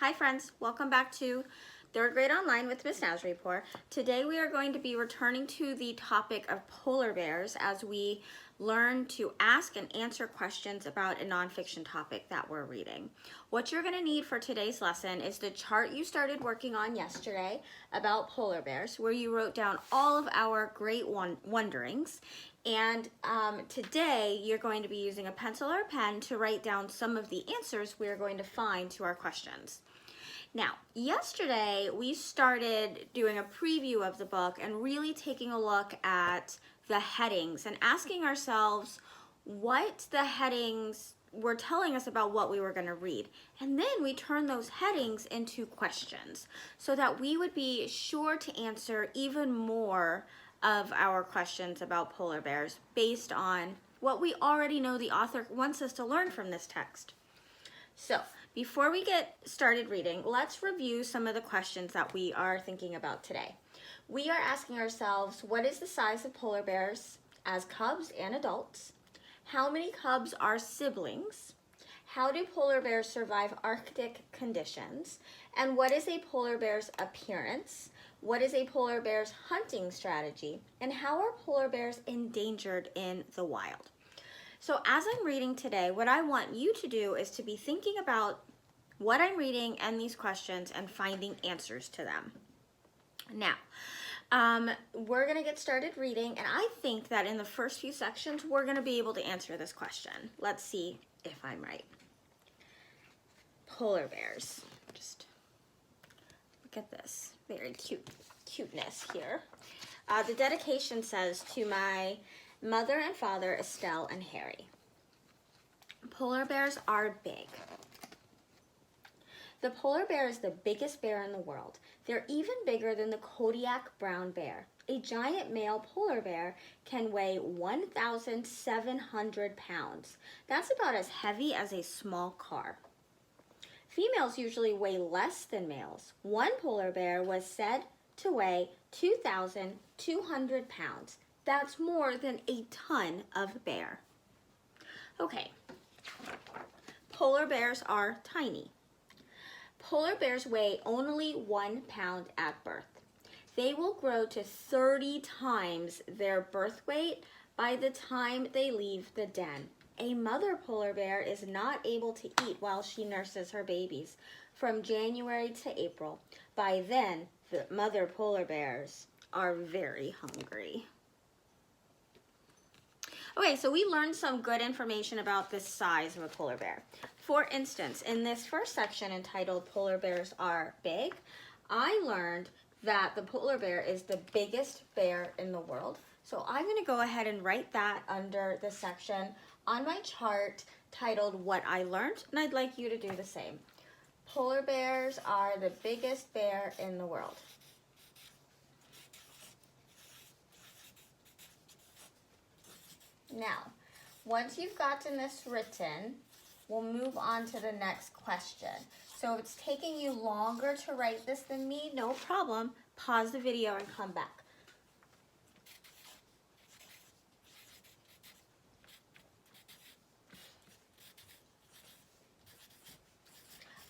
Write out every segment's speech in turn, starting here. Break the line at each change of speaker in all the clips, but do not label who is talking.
Hi friends, welcome back to 3rd grade online with Miss Nazaripour. Today we are going to be returning to the topic of polar bears as we learn to ask and answer questions about a nonfiction topic that we're reading. What you're going to need for today's lesson is the chart you started working on yesterday about polar bears, where you wrote down all of our great wonderings. And today you're going to be using a pencil or a pen to write down some of the answers we're going to find to our questions. Now, yesterday we started doing a preview of the book and really taking a look at the headings and asking ourselves what the headings were telling us about what we were going to read. And then we turned those headings into questions so that we would be sure to answer even more of our questions about polar bears based on what we already know the author wants us to learn from this text. So, before we get started reading, let's review some of the questions that we are thinking about today. We are asking ourselves, what is the size of polar bears as cubs and adults? How many cubs are siblings? How do polar bears survive Arctic conditions? And what is a polar bear's appearance? What is a polar bear's hunting strategy? And how are polar bears endangered in the wild? So as I'm reading today, what I want you to do is to be thinking about what I'm reading and these questions and finding answers to them. Now, we're going to get started reading, and I think that in the first few sections, we're going to be able to answer this question. Let's see if I'm right. Polar bears. Just look at this. Very cuteness here. The dedication says, to my mother and father, Estelle and Harry. Polar bears are big. The polar bear is the biggest bear in the world. They're even bigger than the Kodiak brown bear. A giant male polar bear can weigh 1,700 pounds. That's about as heavy as a small car. Females usually weigh less than males. One polar bear was said to weigh 2,200 pounds. That's more than a ton of bear. Okay, polar bears are tiny. Polar bears weigh only 1 pound at birth. They will grow to 30 times their birth weight by the time they leave the den. A mother polar bear is not able to eat while she nurses her babies from January to April. By then, the mother polar bears are very hungry. Okay, so we learned some good information about the size of a polar bear. For instance, in this first section entitled Polar Bears Are Big, I learned that the polar bear is the biggest bear in the world. So I'm going to go ahead and write that under the section on my chart titled What I Learned, and I'd like you to do the same. Polar bears are the biggest bear in the world. Now, once you've gotten this written, we'll move on to the next question. So if it's taking you longer to write this than me, no problem. Pause the video and come back.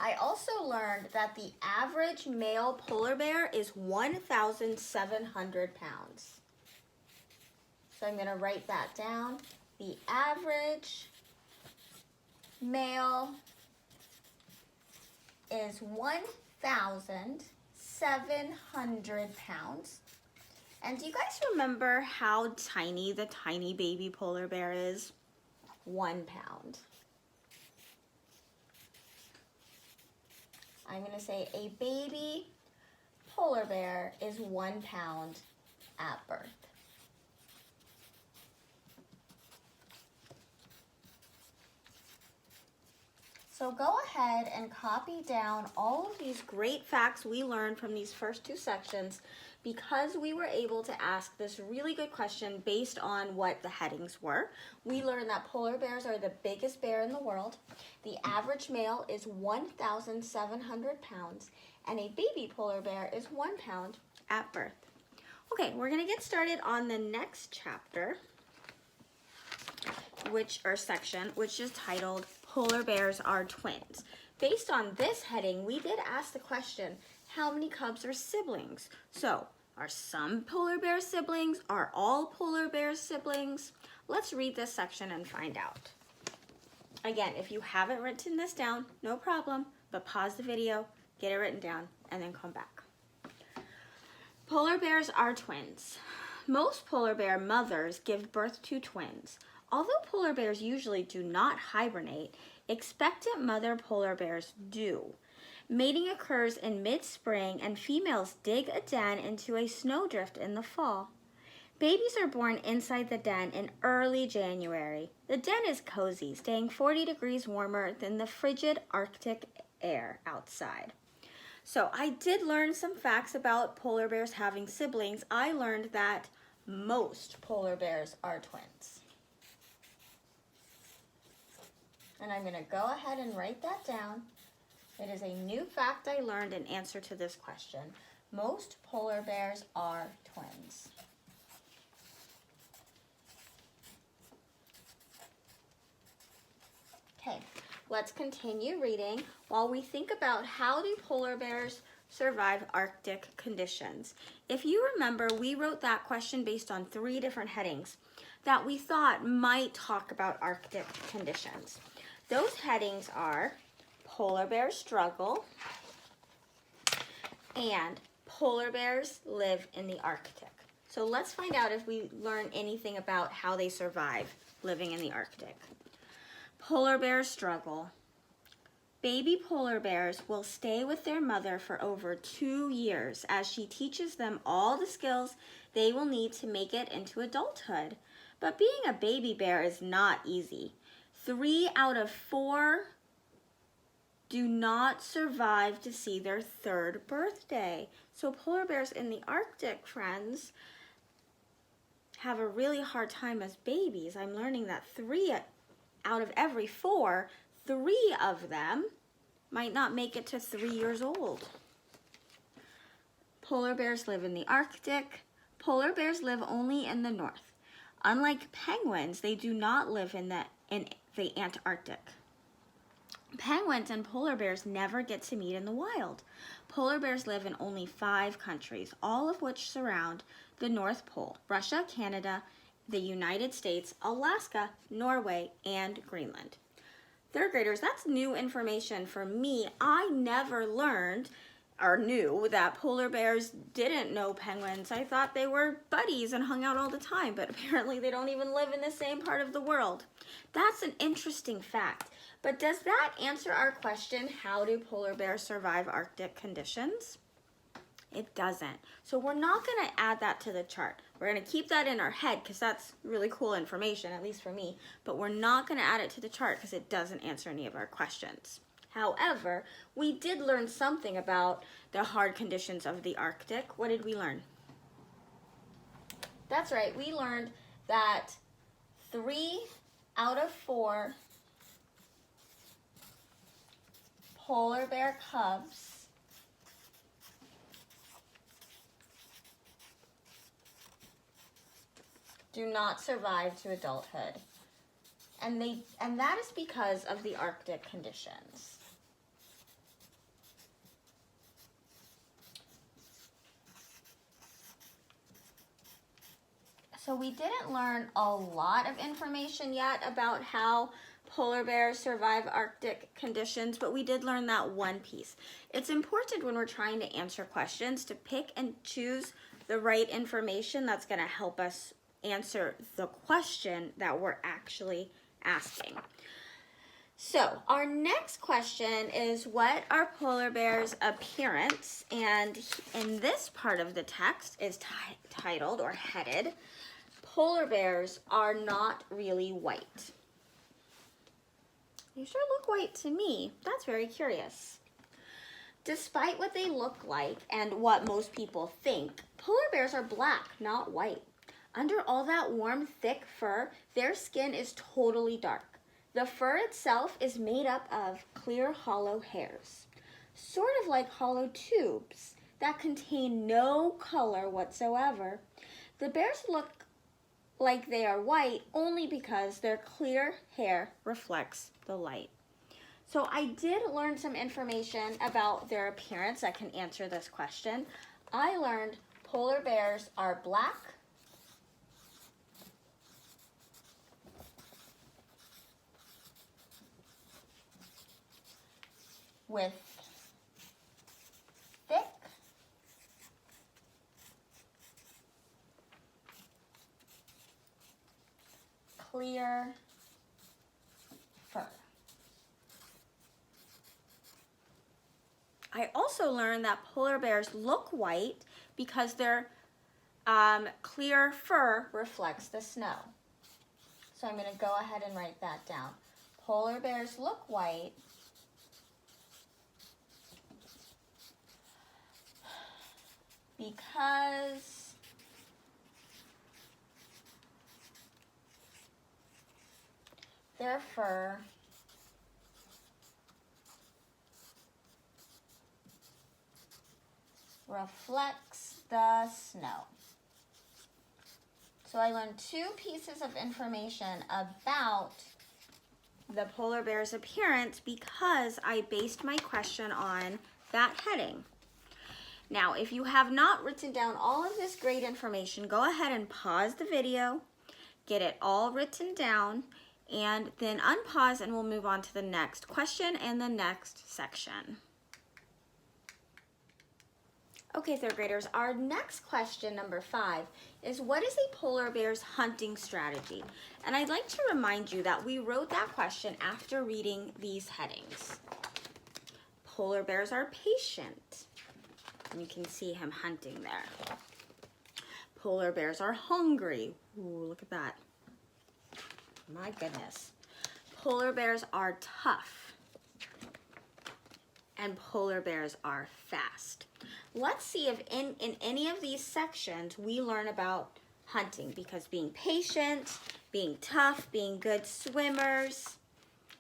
I also learned that the average male polar bear is 1,700 pounds. So I'm going to write that down. The average male is 1,700 pounds. And do you guys remember how tiny the tiny baby polar bear is? 1 pound. I'm going to say a baby polar bear is 1 pound at birth. So go ahead and copy down all of these great facts we learned from these first two sections because we were able to ask this really good question based on what the headings were. We learned that polar bears are the biggest bear in the world. The average male is 1,700 pounds, and a baby polar bear is 1 pound at birth. Okay, we're going to get started on the next chapter, section, which is titled Polar Bears Are Twins. based on this heading, we did ask the question, how many cubs are siblings? So, are some polar bear siblings? Are all polar bears siblings? Let's read this section and find out. Again, if you haven't written this down, no problem, but pause the video, get it written down, and then come back. Polar bears are twins. Most polar bear mothers give birth to twins. Although polar bears usually do not hibernate, expectant mother polar bears do. Mating occurs in mid-spring and females dig a den into a snowdrift in the fall. Babies are born inside the den in early January. The den is cozy, staying 40 degrees warmer than the frigid Arctic air outside. So I did learn some facts about polar bears having siblings. I learned that most polar bears are twins. And I'm going to go ahead and write that down. It is a new fact I learned in answer to this question. Most polar bears are twins. Okay, let's continue reading while we think about how do polar bears survive Arctic conditions. If you remember, we wrote that question based on 3 different headings that we thought might talk about Arctic conditions. Those headings are polar bears struggle and polar bears live in the Arctic. So let's find out if we learn anything about how they survive living in the Arctic. Polar bears struggle. Baby polar bears will stay with their mother for over 2 years as she teaches them all the skills they will need to make it into adulthood. But being a baby bear is not easy. 3 out of 4 do not survive to see their 3rd birthday. So polar bears in the Arctic, friends, have a really hard time as babies. I'm learning that 3 out of every 4, 3 of them might not make it to 3 years old. Polar bears live in the Arctic. Polar bears live only in the north. Unlike penguins, they do not live in the Antarctic. Penguins and polar bears never get to meet in the wild. Polar bears live in only 5 countries, all of which surround the North Pole: Russia, Canada, the United States, Alaska, Norway, and Greenland. 3rd graders, that's new information for me. I never learned or knew that polar bears didn't know penguins. I thought they were buddies and hung out all the time, but apparently they don't even live in the same part of the world. That's an interesting fact. But does that answer our question, how do polar bears survive Arctic conditions? It doesn't. So we're not going to add that to the chart. We're going to keep that in our head because that's really cool information, at least for me. But we're not going to add it to the chart because it doesn't answer any of our questions. However, we did learn something about the hard conditions of the Arctic. What did we learn? That's right. We learned that 3 out of 4 polar bear cubs do not survive to adulthood. And that is because of the Arctic conditions. So we didn't learn a lot of information yet about how polar bears survive Arctic conditions, but we did learn that one piece. It's important when we're trying to answer questions to pick and choose the right information that's going to help us answer the question that we're actually asking. So our next question is, what are polar bears' appearance? And in this part of the text is titled or headed, polar bears are not really white. They sure look white to me. That's very curious. Despite what they look like and what most people think, polar bears are black, not white. Under all that warm, thick fur, their skin is totally dark. The fur itself is made up of clear, hollow hairs, sort of like hollow tubes that contain no color whatsoever. The bears look like they are white only because their clear hair reflects the light. So I did learn some information about their appearance that can answer this question. I learned polar bears are black, with thick, clear fur. I also learned that polar bears look white because their clear fur reflects the snow. So I'm going to go ahead and write that down. Polar bears look white because their fur reflects the snow. So I learned 2 pieces of information about the polar bear's appearance because I based my question on that heading. Now, if you have not written down all of this great information, go ahead and pause the video, get it all written down, and then unpause and we'll move on to the next question and the next section. Okay, third graders, our next question, number 5, is what is a polar bear's hunting strategy? And I'd like to remind you that we wrote that question after reading these headings. Polar bears are patient. And you can see him hunting there. Polar bears are hungry. Ooh, look at that. My goodness. Polar bears are tough. And polar bears are fast. Let's see if in any of these sections we learn about hunting, because being patient, being tough, being good swimmers,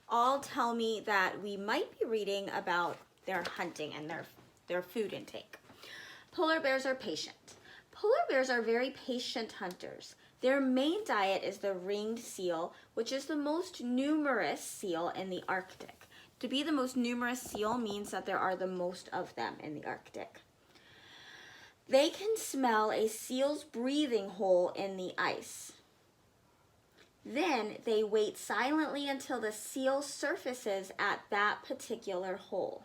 all tell me that we might be reading about their hunting and their food intake. Polar bears are patient. Polar bears are very patient hunters. Their main diet is the ringed seal, which is the most numerous seal in the Arctic. To be the most numerous seal means that there are the most of them in the Arctic. They can smell a seal's breathing hole in the ice. Then they wait silently until the seal surfaces at that particular hole.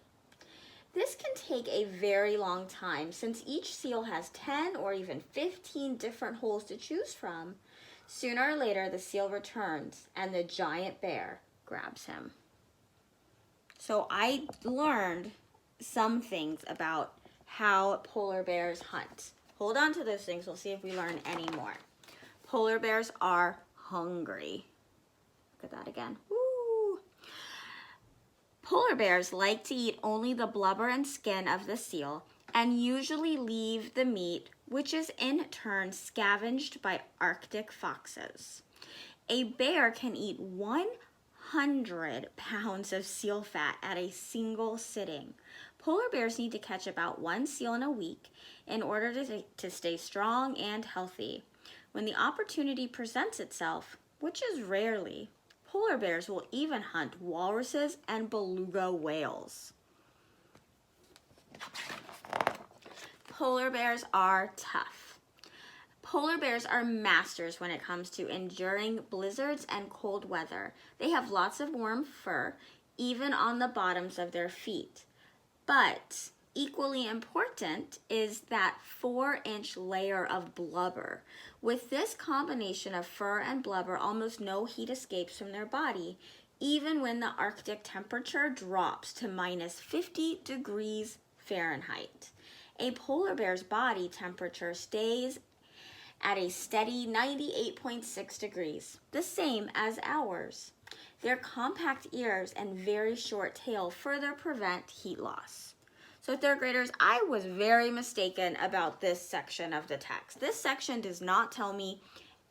This can take a very long time since each seal has 10 or even 15 different holes to choose from. Sooner or later, the seal returns and the giant bear grabs him. So I learned some things about how polar bears hunt. Hold on to those things. We'll see if we learn any more. Polar bears are hungry. Look at that again. Woo! Polar bears like to eat only the blubber and skin of the seal and usually leave the meat, which is in turn scavenged by Arctic foxes. A bear can eat 100 pounds of seal fat at a single sitting. Polar bears need to catch about 1 seal in a week in order to stay strong and healthy. When the opportunity presents itself, which is rarely, polar bears will even hunt walruses and beluga whales. Polar bears are tough. Polar bears are masters when it comes to enduring blizzards and cold weather. They have lots of warm fur, even on the bottoms of their feet. But equally important is that 4-inch layer of blubber. With this combination of fur and blubber, almost no heat escapes from their body, even when the Arctic temperature drops to minus 50 degrees Fahrenheit. A polar bear's body temperature stays at a steady 98.6 degrees, the same as ours. Their compact ears and very short tail further prevent heat loss. So third graders, I was very mistaken about this section of the text. This section does not tell me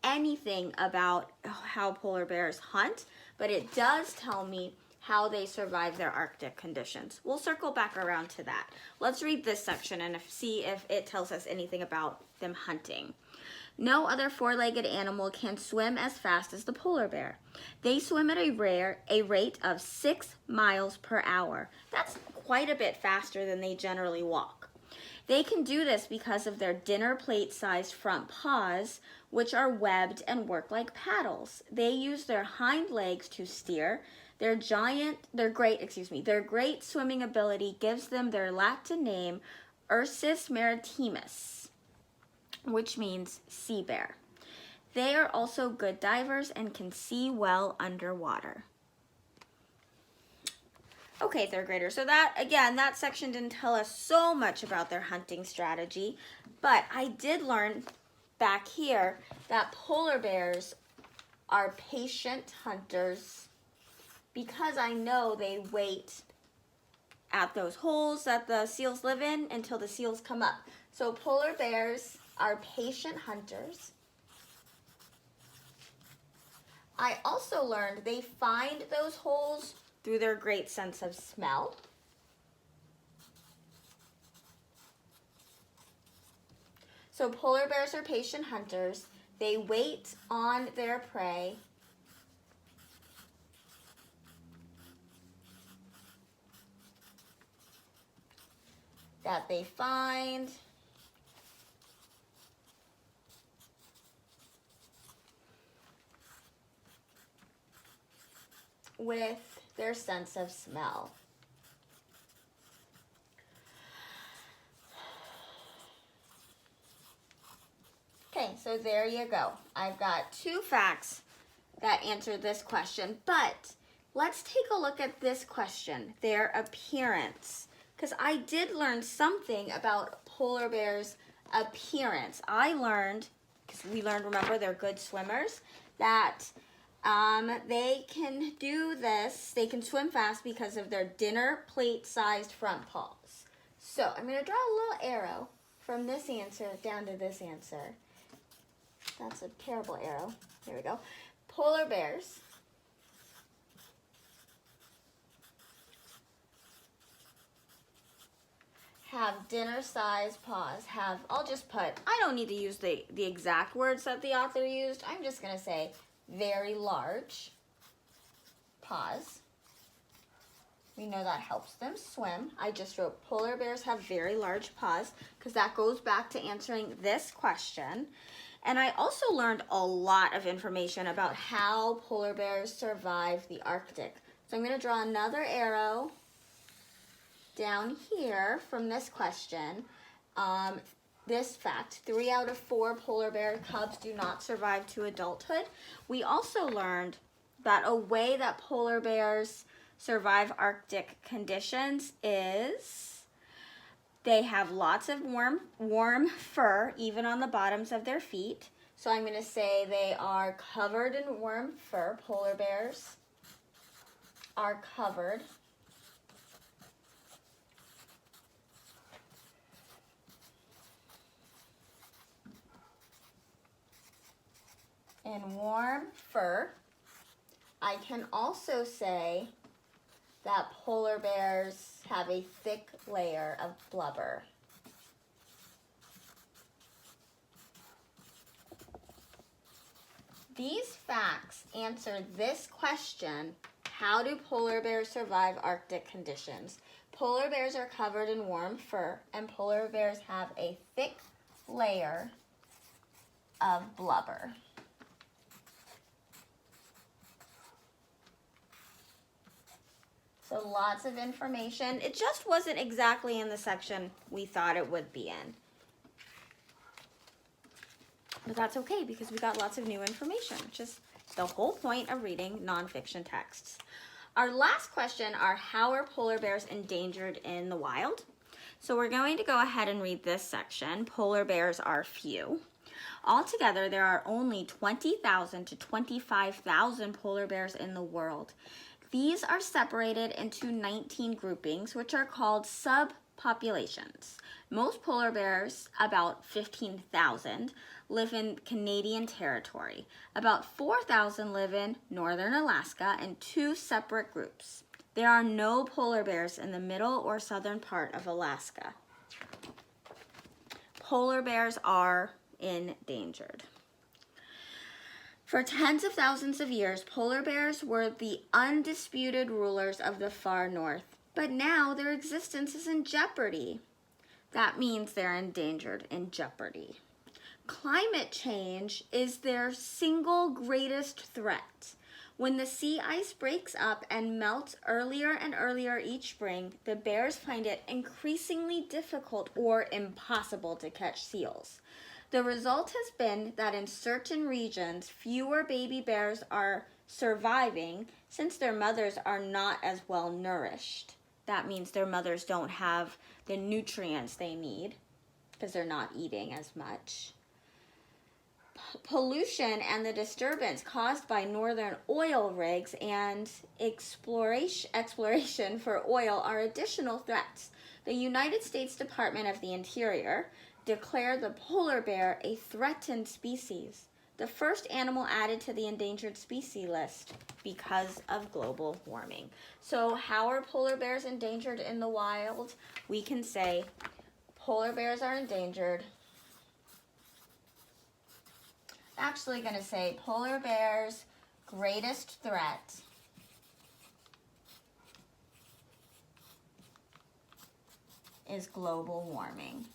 anything about how polar bears hunt, but it does tell me how they survive their Arctic conditions. We'll circle back around to that. Let's read this section and see if it tells us anything about them hunting. No other four-legged animal can swim as fast as the polar bear. They swim at a rate of 6 miles per hour. That's quite a bit faster than they generally walk. They can do this because of their dinner plate-sized front paws, which are webbed and work like paddles. They use their hind legs to steer. Their great swimming ability gives them their Latin name, Ursus maritimus, which means sea bear. They are also good divers and can see well underwater. Okay, third graders, so that section didn't tell us so much about their hunting strategy, but I did learn back here that polar bears are patient hunters because I know they wait at those holes that the seals live in until the seals come up. So polar bears are patient hunters. I also learned they find those holes through their great sense of smell. So polar bears are patient hunters. They wait on their prey. That they find. With their sense of smell. Okay, so there you go. I've got 2 facts that answer this question, but let's take a look at this question, their appearance, because I did learn something about polar bears' appearance. I learned, because we learned, remember, they're good swimmers, that they can do this, they can swim fast because of their dinner plate-sized front paws. So I'm going to draw a little arrow from this answer down to this answer. That's a terrible arrow. There we go. Polar bears have dinner-sized paws. I'll just put, I don't need to use the exact words that the author used. I'm just going to say very large paws. We know that helps them swim. I just wrote polar bears have very large paws because that goes back to answering this question. And I also learned a lot of information about how polar bears survive the Arctic. So I'm going to draw another arrow down here from this question. This fact, 3 out of 4 polar bear cubs do not survive to adulthood. We also learned that a way that polar bears survive Arctic conditions is they have lots of warm fur, even on the bottoms of their feet. So I'm going to say they are covered in warm fur. Polar bears are covered in warm fur. I can also say that polar bears have a thick layer of blubber. These facts answer this question: how do polar bears survive Arctic conditions? Polar bears are covered in warm fur, and polar bears have a thick layer of blubber. So lots of information. It just wasn't exactly in the section we thought it would be in. But that's okay because we got lots of new information, which is the whole point of reading nonfiction texts. Our last question are, how are polar bears endangered in the wild? So we're going to go ahead and read this section. Polar bears are few. Altogether, there are only 20,000 to 25,000 polar bears in the world. These are separated into 19 groupings, which are called subpopulations. Most polar bears, about 15,000, live in Canadian territory. About 4,000 live in northern Alaska in 2 separate groups. There are no polar bears in the middle or southern part of Alaska. Polar bears are endangered. For tens of thousands of years, polar bears were the undisputed rulers of the far north, but now their existence is in jeopardy. That means they're endangered, in jeopardy. Climate change is their single greatest threat. When the sea ice breaks up and melts earlier and earlier each spring, the bears find it increasingly difficult or impossible to catch seals. The result has been that in certain regions, fewer baby bears are surviving since their mothers are not as well nourished. That means their mothers don't have the nutrients they need because they're not eating as much. Pollution and the disturbance caused by northern oil rigs and exploration for oil are additional threats. The United States Department of the Interior declared the polar bear a threatened species, the first animal added to the endangered species list because of global warming. So how are polar bears endangered in the wild? We can say polar bears are endangered. Actually going to say polar bears' greatest threat is global warming.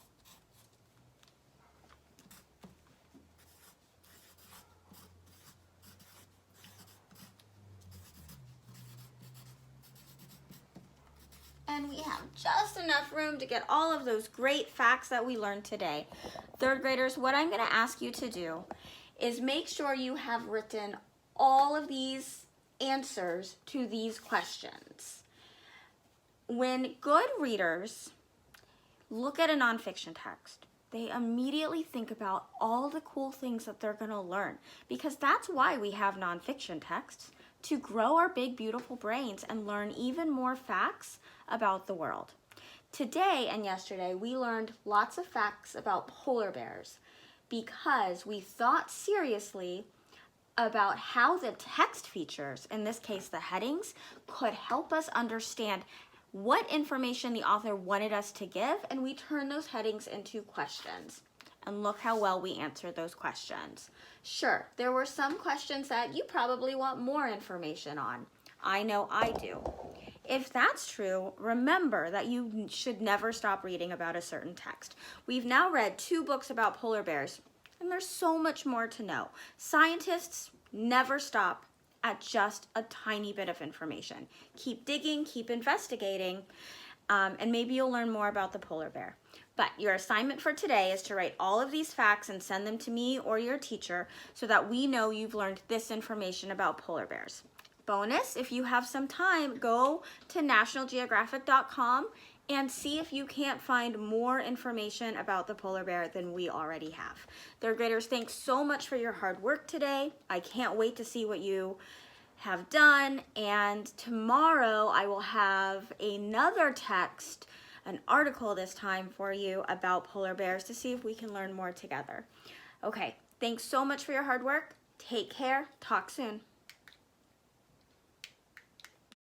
And we have just enough room to get all of those great facts that we learned today. Third graders, what I'm going to ask you to do is make sure you have written all of these answers to these questions. When good readers look at a nonfiction text, they immediately think about all the cool things that they're going to learn, because that's why we have nonfiction texts, to grow our big, beautiful brains and learn even more facts about the world. Today and yesterday, we learned lots of facts about polar bears because we thought seriously about how the text features, in this case the headings, could help us understand what information the author wanted us to give, and we turned those headings into questions. And look how well we answered those questions. Sure, there were some questions that you probably want more information on. I know I do. If that's true, remember that you should never stop reading about a certain text. We've now read 2 books about polar bears, and there's so much more to know. Scientists never stop at just a tiny bit of information. Keep digging, keep investigating, and maybe you'll learn more about the polar bear. But your assignment for today is to write all of these facts and send them to me or your teacher so that we know you've learned this information about polar bears. Bonus, if you have some time, go to nationalgeographic.com and see if you can't find more information about the polar bear than we already have. Third graders, thanks so much for your hard work today. I can't wait to see what you have done. And tomorrow I will have another text, an article this time for you about polar bears to see if we can learn more together. Okay, thanks so much for your hard work. Take care. Talk soon.